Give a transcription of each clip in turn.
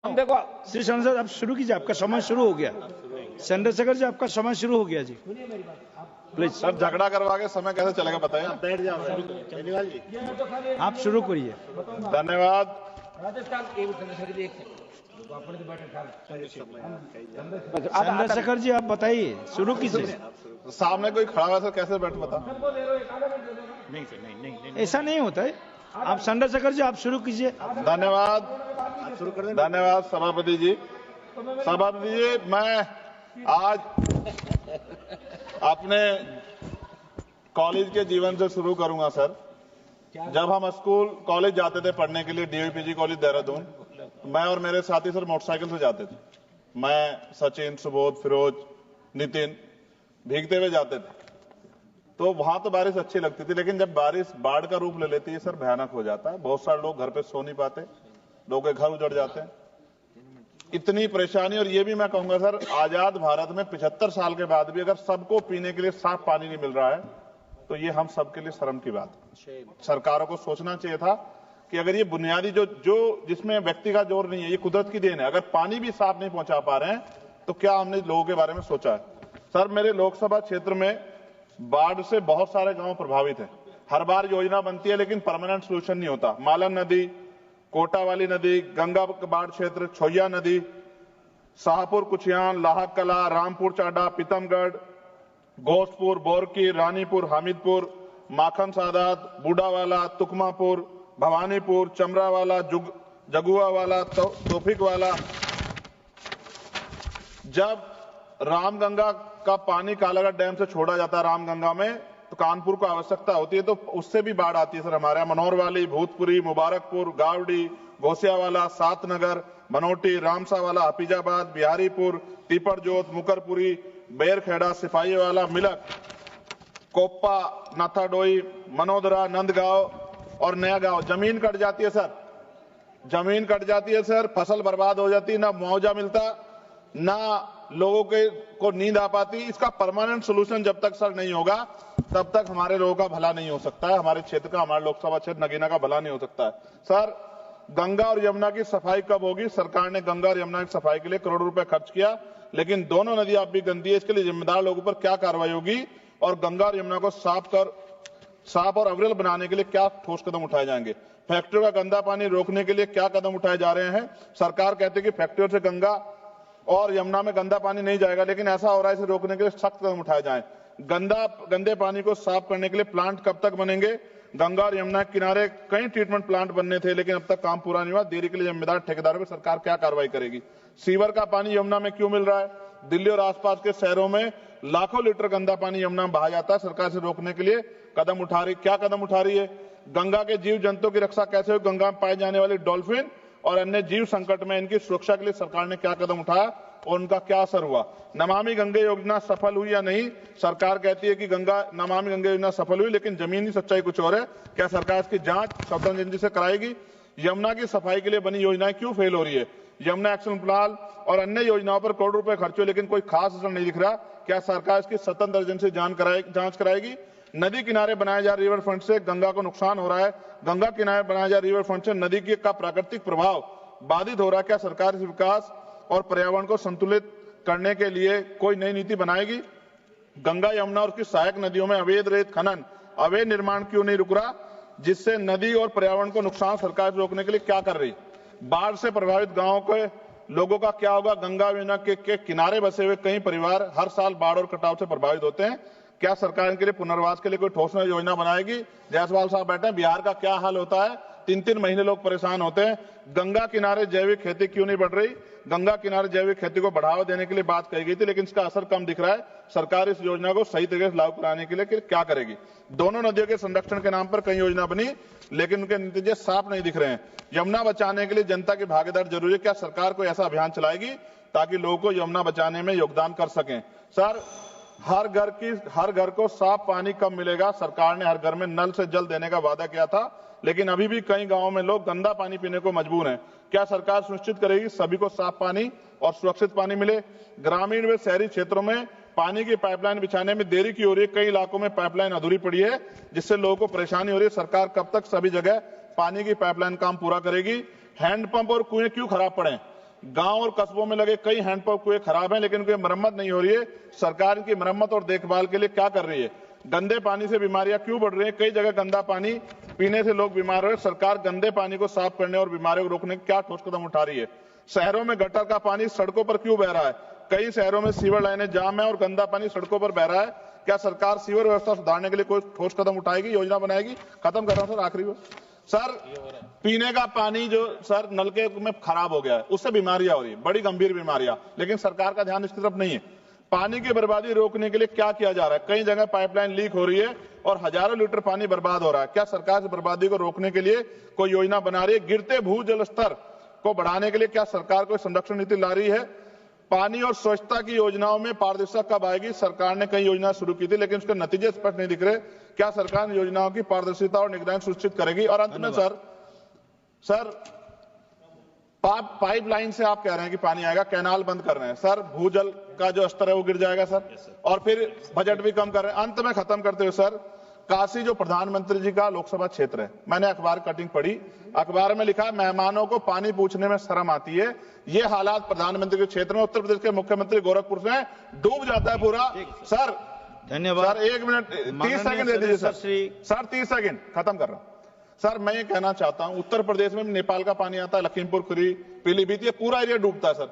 देखो श्री चंद्रशेखर आप शुरू कीजिए, आपका समय शुरू हो गया। चंद्रशेखर जी आपका समय शुरू हो गया जी, प्लीज। सर झगड़ा करवा के समय कैसे चलेगा बताइए। बैठ जाओ केजरीवाल जी, आप शुरू करिए। धन्यवाद। चंद्रशेखर जी आप बताइए, शुरू कीजिए। सामने कोई खड़ा हुआ सर, कैसे बैठ बता। ऐसा नहीं होता है। आप चंद्रशेखर जी आप शुरू कीजिए। धन्यवाद धन्यवाद सभापति जी। सभापति जी, मैं आज अपने कॉलेज के जीवन से शुरू करूंगा सर। जब हम स्कूल कॉलेज जाते थे पढ़ने के लिए, डीवीपीजी कॉलेज देहरादून, मैं और मेरे साथी सर मोटरसाइकिल से जाते थे। मैं, सचिन, सुबोध, फिरोज, नितिन भीगते हुए जाते थे। तो वहां तो बारिश अच्छी लगती थी, लेकिन जब बारिश बाढ़ का रूप ले लेती है सर, भयानक हो जाता है। बहुत सारे लोग घर पे सो नहीं पाते, लोगों के घर उजड़ जाते हैं, इतनी परेशानी। और ये भी मैं कहूंगा सर, आजाद भारत में 75 साल के बाद भी अगर सबको पीने के लिए साफ पानी नहीं मिल रहा है, तो ये हम सबके लिए शर्म की बात है। सरकारों को सोचना चाहिए था कि अगर ये बुनियादी जो जिसमें व्यक्ति का जोर नहीं है, ये कुदरत की देन है, अगर पानी भी साफ नहीं पहुंचा पा रहे हैं तो क्या हमने लोगों के बारे में सोचा है। सर, मेरे लोकसभा क्षेत्र में बाढ़ से बहुत सारे गांव प्रभावित हैं। हर बार योजना बनती है लेकिन परमानेंट सोल्यूशन नहीं होता। मालन नदी, कोटा वाली नदी, गंगा बाढ़ क्षेत्र, छोया नदी, शाहपुर कुचियान, लाहक कला, रामपुर चाडा, पीतमगढ़, घोषपुर, बोरकी, रानीपुर, हामिदपुर, माखन सादात, बूढ़ावाला, तुकमापुर, भवानीपुर, चमरावाला, जगुआवाला, तोफिक वाला। जब रामगंगा का पानी कालागढ़ डैम से छोड़ा जाता है रामगंगा में, तो कानपुर को आवश्यकता होती है, तो उससे भी बाढ़ आती है सर हमारे यहाँ। मनोहर वाली, भूतपुरी, मुबारकपुर, गावड़ी, घोसियावाला, सातनगर, बनोटी, रामसावाला, हफीजाबाद, बिहारीपुर, तीपरजोत, मुकरपुरी, बेरखेड़ा, सिपाहीवाला, मिलक, कोप्पा, नाथाडोई, मनोदरा, नंदगांव और नया गांव। जमीन कट जाती है सर, जमीन कट जाती है सर, फसल बर्बाद हो जाती है, ना मुआवजा मिलता, ना लोगों को नींद आ पाती। इसका परमानेंट सोल्यूशन जब तक सर नहीं होगा तब तक हमारे लोगों का भला नहीं हो सकता है, हमारे क्षेत्र का, हमारे लोकसभा क्षेत्र नगीना का भला नहीं हो सकता है। सर, गंगा और यमुना की सफाई कब होगी? सरकार ने गंगा और यमुना की सफाई के लिए करोड़ों रुपए खर्च किया, लेकिन दोनों नदियां अब भी गंदी है। इसके लिए जिम्मेदार लोगों पर क्या कार्रवाई होगी और गंगा और यमुना को साफ और अविरल बनाने के लिए क्या ठोस कदम उठाए जाएंगे? फैक्ट्रियों का गंदा पानी रोकने के लिए क्या कदम उठाए जा रहे हैं? सरकार कहती है कि फैक्ट्रियों से गंगा और यमुना में गंदा पानी नहीं जाएगा, लेकिन ऐसा हो रहा है, इसे रोकने के लिए सख्त कदम उठाए जाएं। गंदे पानी को साफ करने के लिए प्लांट कब तक बनेंगे? गंगा और यमुना के किनारे कई ट्रीटमेंट प्लांट बनने थे, लेकिन अब तक काम पूरा नहीं हुआ। देरी के लिए जिम्मेदार ठेकेदारों पर सरकार क्या कार्रवाई करेगी? सीवर का पानी यमुना में क्यों मिल रहा है? दिल्ली और आसपास के शहरों में लाखों लीटर गंदा पानी यमुना में बहा जाता है। सरकार से रोकने के लिए क्या कदम उठा रही है? गंगा के जीव जंतुओं की रक्षा कैसे हो? गंगा में पाए जाने वाली डॉल्फिन और अन्य जीव संकट में, इनकी सुरक्षा के लिए सरकार ने क्या कदम उठाया और उनका क्या असर हुआ? नमामि गंगे योजना सफल हुई या नहीं? सरकार कहती है कि नमामि गंगे योजना सफल हुई, लेकिन जमीनी सच्चाई कुछ और है। क्या सरकार इसकी जांच स्वतंत्र एजेंसी से कराएगी? यमुना की सफाई के लिए बनी योजनाएं क्यों फेल हो रही है? यमुना एक्शन प्लान और अन्य योजनाओं पर करोड़ रुपए खर्च हुए, लेकिन कोई खास असर नहीं दिख रहा। क्या सरकार इसकी स्वतंत्र एजेंसी जांच कराएगी? नदी किनारे बनाए जा रिवर फ्रंट से गंगा को नुकसान हो रहा है, गंगा किनारे बनाए जा रिवर फ्रंट से नदी का प्राकृतिक प्रभाव बाधित हो रहा है। क्या सरकार इस विकास और पर्यावरण को संतुलित करने के लिए कोई नई नीति बनाएगी? गंगा, यमुना और उसकी सहायक नदियों में अवैध रेत खनन, अवैध निर्माण क्यों नहीं रुक रहा, जिससे नदी और पर्यावरण को नुकसान सरकार रोकने के लिए क्या कर रही? बाढ़ से प्रभावित गांवों के लोगों का क्या होगा? गंगा यमुना के किनारे बसे हुए कई परिवार हर साल बाढ़ और कटाव से प्रभावित होते हैं। क्या सरकार इनके लिए पुनर्वास के लिए कोई ठोस योजना बनाएगी? जायसवाल साहब बैठे हैं, बिहार का क्या हाल होता है? 3-3 महीने लोग परेशान होते हैं। गंगा किनारे जैविक खेती क्यों नहीं बढ़ रही? गंगा किनारे जैविक खेती को बढ़ावा देने के लिए बात कही गई थी, लेकिन इसका असर कम दिख रहा है। सरकार इस योजना को सही तरीके से लागू कराने के लिए क्या करेगी? दोनों नदियों के संरक्षण के नाम पर कई योजना बनी, लेकिन उनके नतीजे साफ नहीं दिख रहे हैं। यमुना बचाने के लिए जनता की भागीदारी जरूरी है। क्या सरकार कोई ऐसा अभियान चलाएगी ताकि लोगों को यमुना बचाने में योगदान कर सकें? सर, हर घर को साफ पानी कब मिलेगा? सरकार ने हर घर में नल से जल देने का वादा किया था, लेकिन अभी भी कई गांवों में लोग गंदा पानी पीने को मजबूर हैं। क्या सरकार सुनिश्चित करेगी सभी को साफ पानी और सुरक्षित पानी मिले? ग्रामीण व शहरी क्षेत्रों में पानी की पाइपलाइन बिछाने में देरी की हो रही है। कई इलाकों में पाइपलाइन अधूरी पड़ी है, जिससे लोगों को परेशानी हो रही है। सरकार कब तक सभी जगह पानी की पाइपलाइन काम पूरा करेगी? हैंडपंप और कुएं क्यों खराब पड़े? गांव और कस्बों में लगे कई हैंडपंप कुएं खराब हैं, लेकिन उनकी मरम्मत नहीं हो रही है। सरकार इनकी मरम्मत और देखभाल के लिए क्या कर रही है? गंदे पानी से बीमारियां क्यों बढ़ रही हैं? कई जगह गंदा पानी पीने से लोग बीमार हो रहे हैं। सरकार गंदे पानी को साफ करने और बीमारियों को रोकने के क्या ठोस कदम उठा रही है? शहरों में गटर का पानी सड़कों पर क्यों बह रहा है? कई शहरों में सीवर लाइनें जाम है और गंदा पानी सड़कों पर बह रहा है। क्या सरकार सीवर व्यवस्था सुधारने के लिए कोई ठोस कदम उठाएगी, योजना बनाएगी? खत्म कर रहा हूं सर, आखिरी बार सर, पीने का पानी जो सर नलके में खराब हो गया है, उससे बीमारियां हो रही है, बड़ी गंभीर बीमारियां, लेकिन सरकार का ध्यान इसकी तरफ नहीं है। पानी की बर्बादी रोकने के लिए क्या किया जा रहा है? कई जगह पाइपलाइन लीक हो रही है और हजारों लीटर पानी बर्बाद हो रहा है। क्या सरकार इस बर्बादी को रोकने के लिए कोई योजना बना रही है? गिरते भूजल स्तर को बढ़ाने के लिए क्या सरकार कोई संरक्षण नीति ला रही है? पानी और स्वच्छता की योजनाओं में पारदर्शिता कब आएगी? सरकार ने कई योजनाएं शुरू की थी, लेकिन उसके नतीजे स्पष्ट नहीं दिख रहे। क्या सरकार इन योजनाओं की पारदर्शिता और निगरानी सुनिश्चित करेगी? और अंत में सर पाइपलाइन से आप कह रहे हैं कि पानी आएगा, कैनाल बंद कर रहे हैं सर, भूजल का जो स्तर है वो गिर जाएगा सर, और फिर बजट भी कम कर रहे हैं। अंत में खत्म करते हुए सर, काशी जो प्रधानमंत्री जी का लोकसभा क्षेत्र है, मैंने अखबार कटिंग पढ़ी, अखबार में लिखा है मेहमानों को पानी पूछने में शर्म आती है। ये हालात प्रधानमंत्री के क्षेत्र में उत्तर प्रदेश के मुख्यमंत्री गोरखपुर से डूब जाता है पूरा। सर धन्यवाद सर, 1 मिनट 30 सेकंड दे दीजिए सर 30 सेकंड खत्म कर रहा हूं सर। मैं ये कहना चाहता हूं, उत्तर प्रदेश में नेपाल का पानी आता है, लखीमपुर खीरी, पीलीभीत, ये पूरा एरिया डूबता है सर।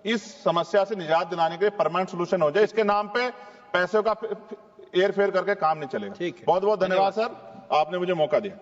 इस समस्या से निजात दिलाने के लिए परमानेंट सोल्यूशन हो जाए। इसके नाम पे पैसों का हेर फेर करके काम नहीं चलेगा। बहुत बहुत धन्यवाद सर, आपने मुझे मौका दिया।